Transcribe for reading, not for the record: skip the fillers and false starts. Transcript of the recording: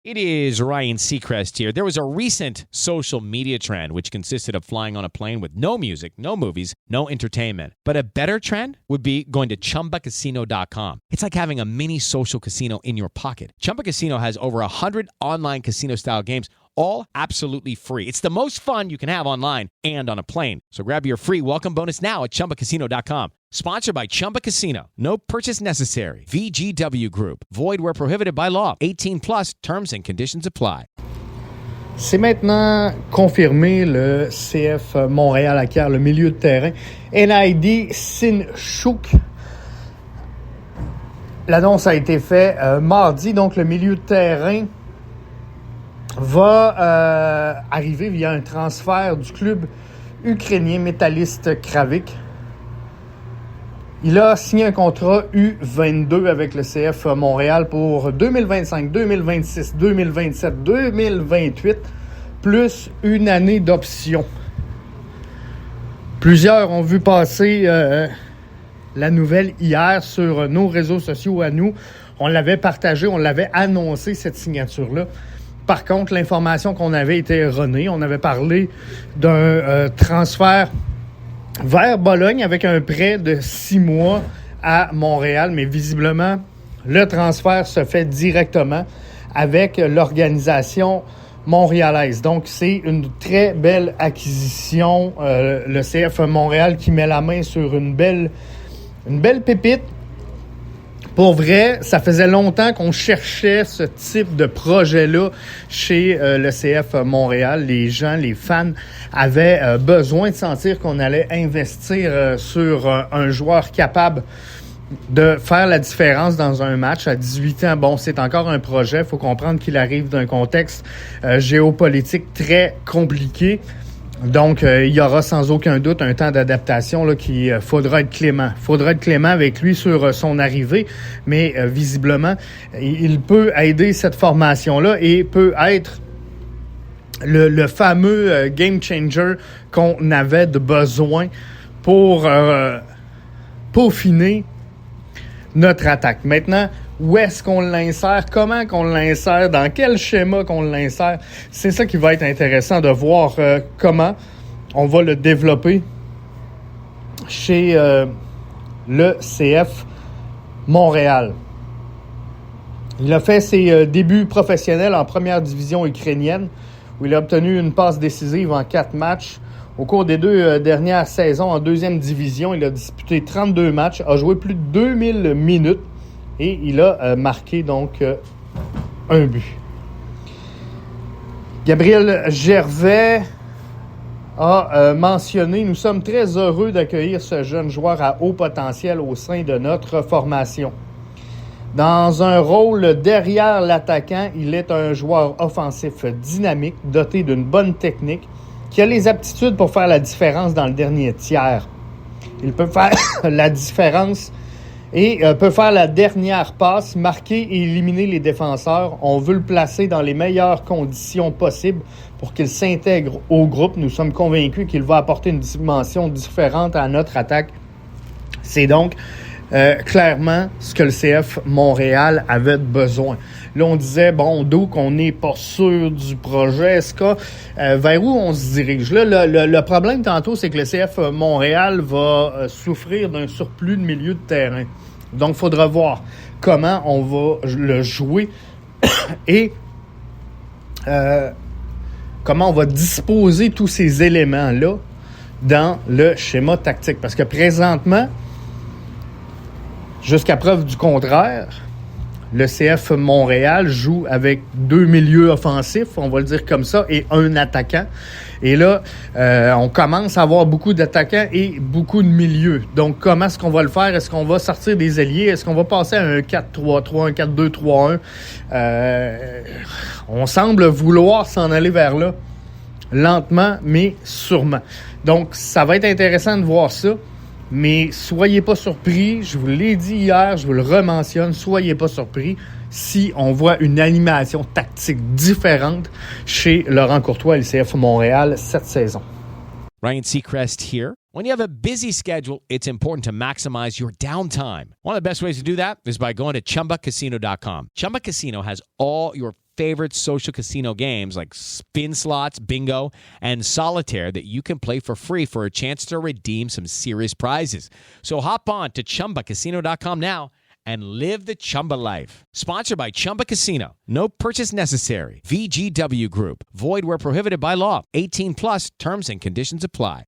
It is Ryan Seacrest here. There was a recent social media trend which consisted of flying on a plane with no music, no movies, no entertainment. But a better trend would be going to ChumbaCasino.com. It's like having a mini social casino in your pocket. Chumba Casino has over 100 online casino-style games, all absolutely free. It's the most fun you can have online and on a plane. So grab your free welcome bonus now at ChumbaCasino.com. Sponsored by Chumba Casino. No purchase necessary. VGW Group. Void where prohibited by law. 18 plus. Terms and conditions apply. C'est maintenant confirmé. Le CF Montréal acquiert le milieu de terrain NID Sinchuk. L'annonce a été faite mardi. Donc, le milieu de terrain va arriver via un transfert du club ukrainien Metalist Kravik. Il a signé un contrat U22 avec le CF Montréal pour 2025, 2026, 2027, 2028, plus une année d'option. Plusieurs ont vu passer la nouvelle hier sur nos réseaux sociaux à nous. On l'avait partagé, on l'avait annoncé, cette signature-là. Par contre, l'information qu'on avait était erronée. On avait parlé d'un transfert vers Bologne avec un prêt de 6 mois à Montréal, mais visiblement, le transfert se fait directement avec l'organisation montréalaise. Donc, c'est une très belle acquisition. Le CF Montréal qui met la main sur une belle pépite. Pour vrai, ça faisait longtemps qu'on cherchait ce type de projet-là chez le CF Montréal. Les gens, les fans avaient besoin de sentir qu'on allait investir sur un joueur capable de faire la différence dans un match. À 18 ans, bon, c'est encore un projet. Il faut comprendre qu'il arrive d'un contexte géopolitique très compliqué. Donc, il y aura sans aucun doute un temps d'adaptation là qui faudra être clément. Faudra être clément avec lui sur son arrivée, mais visiblement, il peut aider cette formation-là et peut être le fameux game changer qu'on avait de besoin pour peaufiner notre attaque. Maintenant, où est-ce qu'on l'insère? Comment qu'on l'insère? Dans quel schéma qu'on l'insère? C'est ça qui va être intéressant de voir comment on va le développer chez le CF Montréal. Il a fait ses débuts professionnels en première division ukrainienne, où il a obtenu une passe décisive en 4 matchs. Au cours des 2 dernières saisons en deuxième division, il a disputé 32 matchs, a joué plus de 2000 minutes et il a marqué donc un but. Gabriel Gervais a mentionné « Nous sommes très heureux d'accueillir ce jeune joueur à haut potentiel au sein de notre formation. Dans un rôle derrière l'attaquant, il est un joueur offensif dynamique, doté d'une bonne technique, qui a les aptitudes pour faire la différence dans le dernier tiers. Il peut faire la différence et peut faire la dernière passe, marquer et éliminer les défenseurs. On veut le placer dans les meilleures conditions possibles pour qu'il s'intègre au groupe. Nous sommes convaincus qu'il va apporter une dimension différente à notre attaque. » C'est donc clairement ce que le CF Montréal avait besoin. Là, on disait, bon, donc on n'est pas sûr du projet. Est-ce que vers où on se dirige? Là, le problème tantôt, c'est que le CF Montréal va souffrir d'un surplus de milieu de terrain. Donc, il faudra voir comment on va le jouer et comment on va disposer tous ces éléments-là dans le schéma tactique. Parce que présentement, jusqu'à preuve du contraire, le CF Montréal joue avec 2 milieux offensifs, on va le dire comme ça, et un attaquant. Et là, on commence à avoir beaucoup d'attaquants et beaucoup de milieux. Donc, comment est-ce qu'on va le faire? Est-ce qu'on va sortir des ailiers? Est-ce qu'on va passer à un 4-3-3, un 4-2-3-1? On semble vouloir s'en aller vers là, lentement, mais sûrement. Donc, ça va être intéressant de voir ça. Mais soyez pas surpris, je vous l'ai dit hier, je vous le rementionne, soyez pas surpris si on voit une animation tactique différente chez Laurent Courtois et le CF Montréal cette saison. Ryan Seacrest here. When you have a busy schedule, it's important to maximize your downtime. One of the best ways to do that is by going to ChumbaCasino.com. Chumba Casino has all your favorite social casino games like spin slots, bingo, and solitaire that you can play for free for a chance to redeem some serious prizes. So hop on to ChumbaCasino.com now and live the Chumba life. Sponsored by Chumba Casino. No purchase necessary. VGW Group. Void where prohibited by law. 18 plus terms and conditions apply.